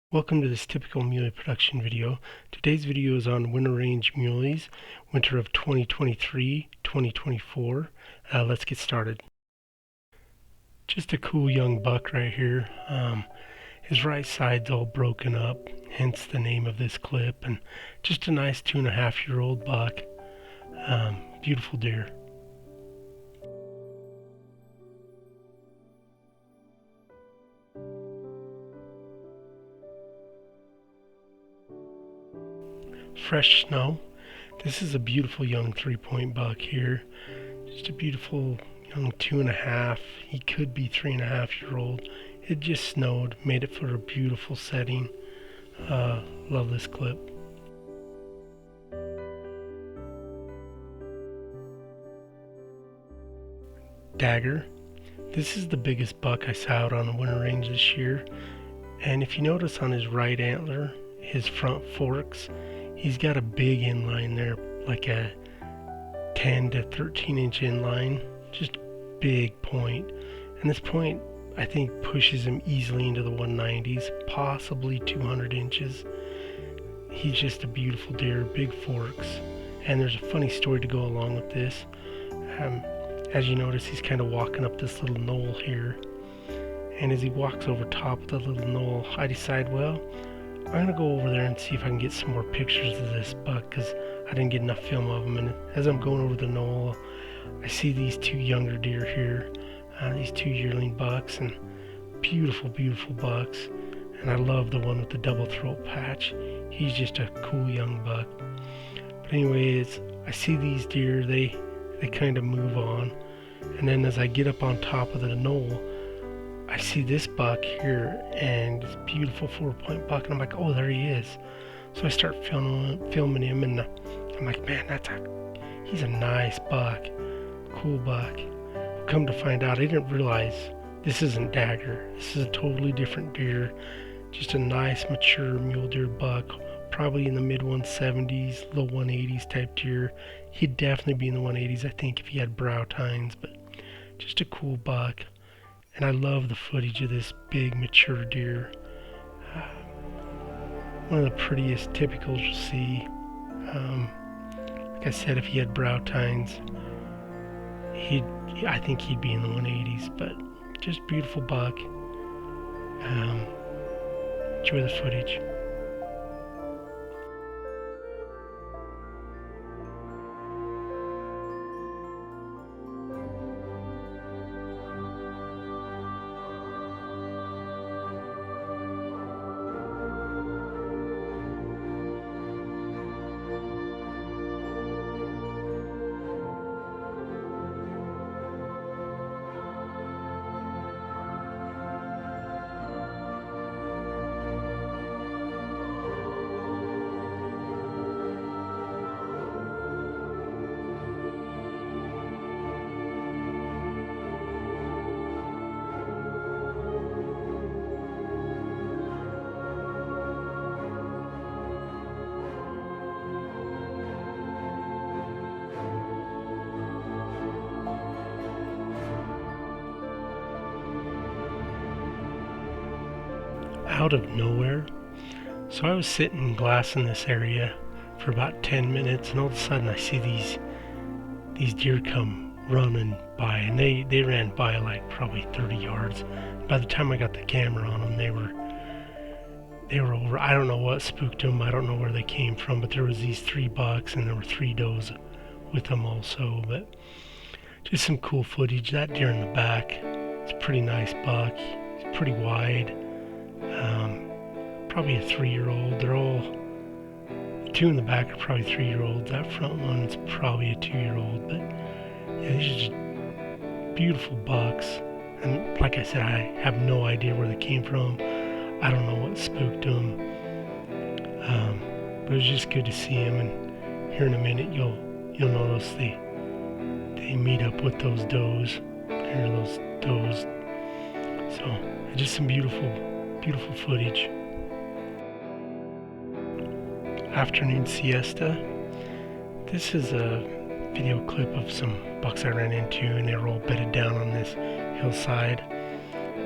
Welcome to this typical muley production video. Today's video is on winter range muleys, winter of 2023-2024. Let's get started. Just a cool young buck right here. His right side's all broken up, hence the name of this clip, and just a nice 2.5-year-old buck. Beautiful deer. Fresh snow. This is a beautiful young 3-point buck here. Just a beautiful young 2.5. He could be 3.5-year-old. It just snowed, made it for a beautiful setting. Love this clip. Dagger. This is the biggest buck I saw out on the winter range this year. And if you notice on his right antler, his front forks, he's got a big inline there, like a 10 to 13 inch inline, just big point. And this point, I think, pushes him easily into the 190s, possibly 200 inches. He's just a beautiful deer, big forks. And there's a funny story to go along with this. As you notice, he's kind of walking up this little knoll here. And as he walks over top of the little knoll, I decide, well, I'm going to go over there and see if I can get some more pictures of this buck, because I didn't get enough film of him. And as I'm going over the knoll, I see these two younger deer here, these two yearling bucks, and beautiful, beautiful bucks. And I love the one with the double throat patch. He's just a cool young buck. But anyways, I see these deer, they kind of move on. And then as I get up on top of the knoll, I see this buck here, and it's a beautiful 4-point buck, and I'm like, oh, there he is. So I start filming him, and I'm like, man, he's a nice buck, cool buck. Come to find out, I didn't realize this isn't Dagger. This is a totally different deer, just a nice mature mule deer buck, probably in the mid 170s, low 180s type deer. He'd definitely be in the 180s, I think, if he had brow tines, but just a cool buck. And I love the footage of this big mature deer. One of the prettiest typicals you'll see. Like I said, if he had brow tines, I think he'd be in the 180s, but just beautiful buck. Enjoy the footage. Out of nowhere. So I was sitting glassing this area for about 10 minutes, and all of a sudden I see these deer come running by, and they ran by like probably 30 yards. By the time I got the camera on them, they were over. I don't know what spooked them. I don't know where they came from, but there was these 3 bucks, and there were 3 does with them also. But just some cool footage. That deer in the back, it's a pretty nice buck. It's pretty wide. Probably a 3-year-old. They're all, 2 in the back are probably 3-year-olds. That front one's probably a 2-year-old. But yeah, these are just beautiful bucks. And like I said, I have no idea where they came from. I don't know what spooked them. But it was just good to see them. And here in a minute, you'll notice they meet up with those does. Here are those does. So just some beautiful footage. Afternoon siesta. This is a video clip of some bucks I ran into, and they were all bedded down on this hillside.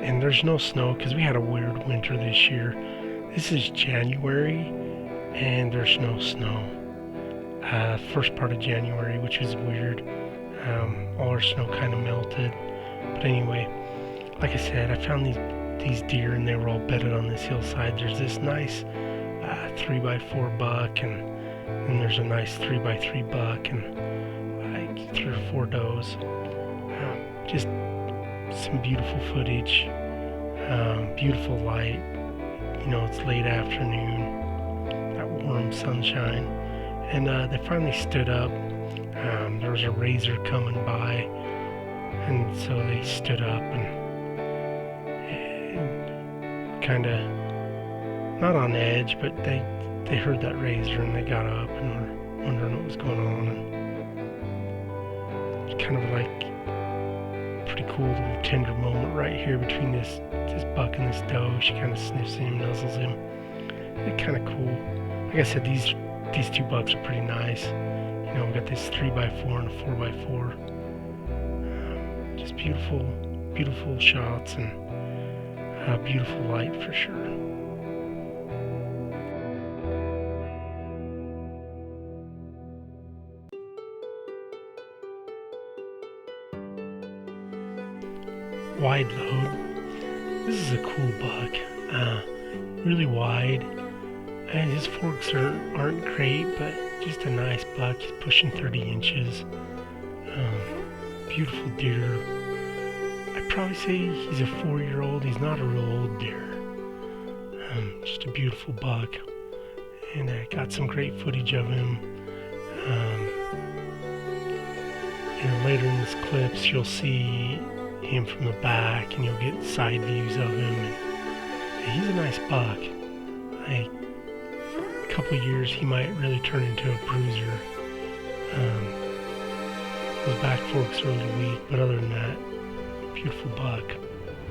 And there's no snow because we had a weird winter this year. This is January and there's no snow. First part of January, which is weird. All our snow kind of melted. But anyway, like I said, I found these deer and they were all bedded on this hillside. There's this nice 3x4 buck, and then there's a nice 3x3 buck, and like 3 or 4 does. Just some beautiful footage, beautiful light. You know, it's late afternoon, that warm sunshine, and they finally stood up. There was a razor coming by, and so they stood up and kind of, not on edge, but they heard that razor and they got up and were wondering what was going on. And it's kind of like a pretty cool little tender moment right here between this buck and this doe. She kind of sniffs him, nuzzles him. It's kind of cool. Like I said, these 2 bucks are pretty nice. You know, we got this 3x4 and a 4x4. Just beautiful, beautiful shots and beautiful light for sure. Wide load. This is a cool buck. Really wide. And his forks aren't great, but just a nice buck. He's pushing 30 inches. Beautiful deer. I'd probably say he's a 4-year-old. He's not a real old deer. Just a beautiful buck. And I got some great footage of him. Later in this clips, you'll see him from the back, and you'll get side views of him. And he's a nice buck. A couple years, he might really turn into a bruiser. His back forks are a little weak, but other than that, beautiful buck.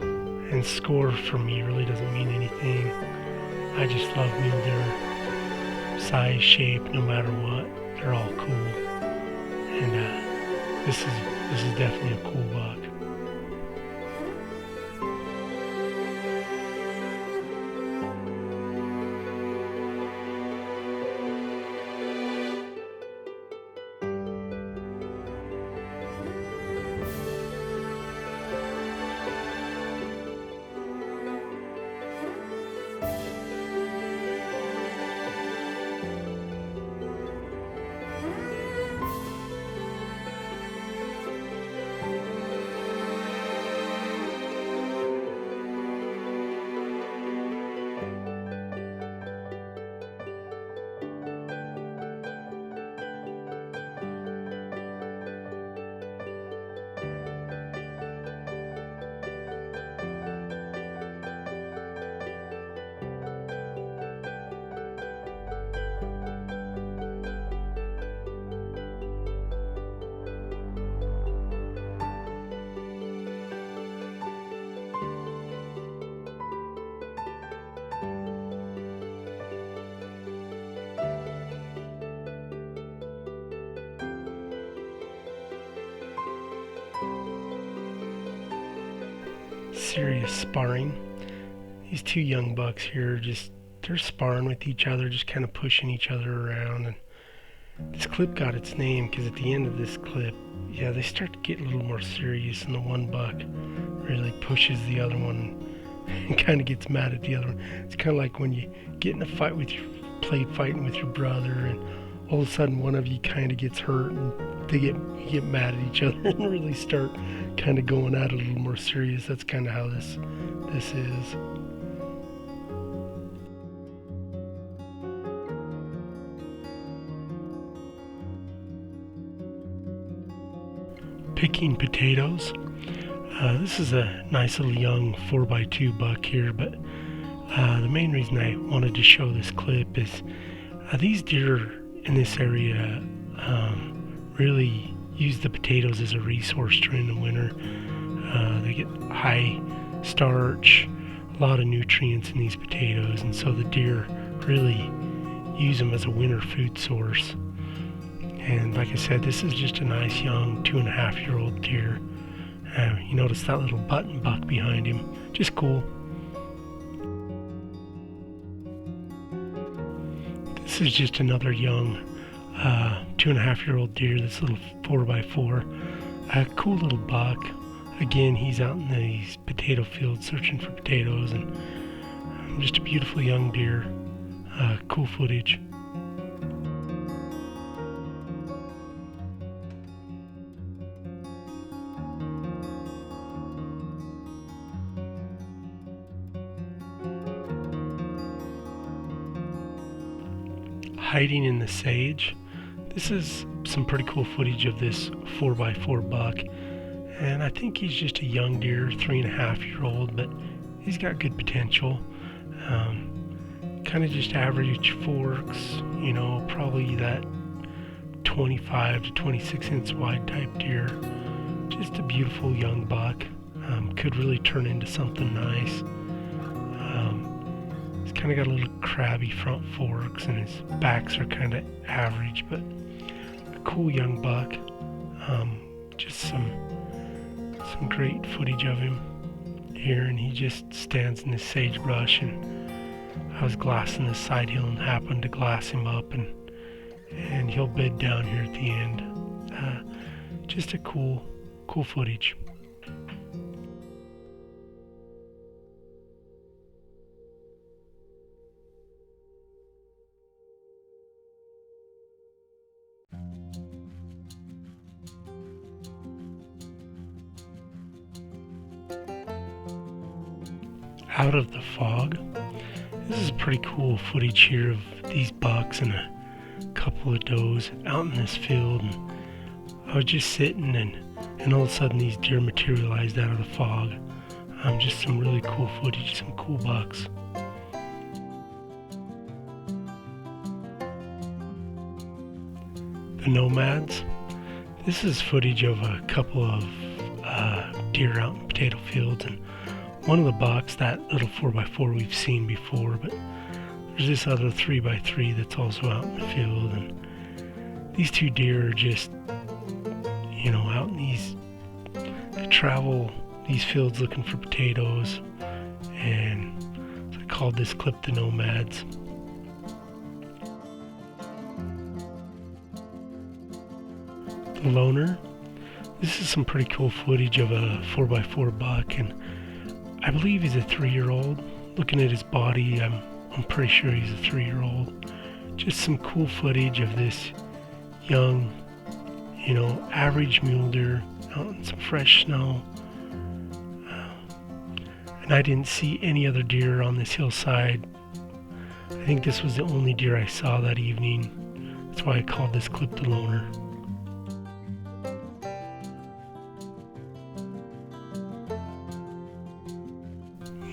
And score for me really doesn't mean anything. I just love mule deer. Size, shape, no matter what, they're all cool. And this is definitely a cool buck. Serious sparring. These 2 young bucks here, they're sparring with each other, just kind of pushing each other around. And this clip got its name because at the end of this clip, they start to get a little more serious, and the one buck really pushes the other one and kind of gets mad at the other one. It's kind of like when you get in a fight fighting with your brother, and all of a sudden one of you kind of gets hurt, and you get mad at each other and really start kind of going at it a little more serious. That's kind of how this is. Picking potatoes. This is a nice little young 4x2 buck here, but the main reason I wanted to show this clip is these deer in this area really use the potatoes as a resource during the winter. They get high starch, a lot of nutrients in these potatoes, and so the deer really use them as a winter food source. And like I said, this is just a nice young 2.5-year-old deer. You notice that little button buck behind him, just cool. This is just another young 2.5-year-old deer, this little 4x4. A cool little buck. Again, he's out in these potato fields searching for potatoes, and just a beautiful young deer. Cool footage. Hiding in the sage. This is some pretty cool footage of this 4x4 buck, and I think he's just a young deer, 3.5-year-old, but he's got good potential. Kind of just average forks, probably that 25 to 26 inch wide type deer. Just a beautiful young buck. Could really turn into something nice. He's kind of got a little crabby front forks, and his backs are kind of average, but a cool young buck. Just some great footage of him here, and he just stands in this sagebrush, and I was glassing this side hill and happened to glass him up, and he'll bed down here at the end. Just a cool footage. Out of the fog. This is pretty cool footage here of these bucks and a couple of does out in this field. And I was just sitting, and all of a sudden these deer materialized out of the fog. Just some really cool footage, some cool bucks. The nomads. This is footage of a couple of deer out in potato fields, and one of the bucks, that little 4x4 we've seen before, but there's this other 3x3 that's also out in the field, and these two deer are just, out in they travel these fields looking for potatoes, and so I called this clip the Nomads. The Loner. This is some pretty cool footage of a 4x4 buck, and I believe he's a 3-year-old. Looking at his body, I'm pretty sure he's a 3-year-old. Just some cool footage of this young, average mule deer out in some fresh snow. And I didn't see any other deer on this hillside. I think this was the only deer I saw that evening. That's why I called this clip the Loner.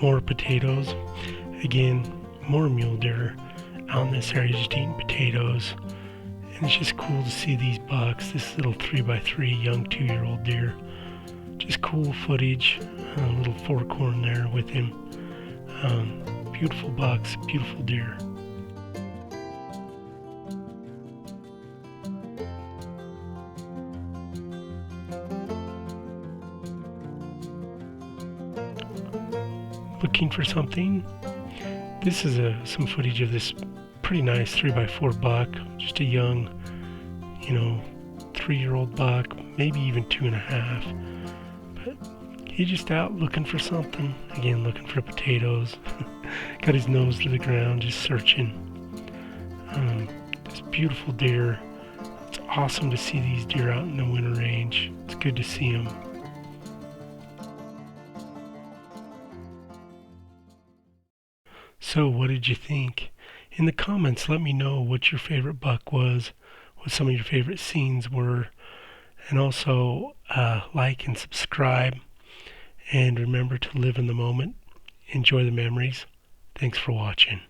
More potatoes. Again, more mule deer out in this area just eating potatoes. And it's just cool to see these bucks, this little 3x3 young 2-year-old deer. Just cool footage. A little forkhorn there with him. Beautiful bucks, beautiful deer. Looking for something. This is some footage of this pretty nice 3x4 buck, just a young, 3-year-old buck, maybe even 2.5. But he's just out looking for something. Again, looking for potatoes. Got his nose to the ground, just searching. This beautiful deer. It's awesome to see these deer out in the winter range. It's good to see them. So what did you think? In the comments, let me know what your favorite buck was, what some of your favorite scenes were, and also like and subscribe. And remember to live in the moment, enjoy the memories. Thanks for watching.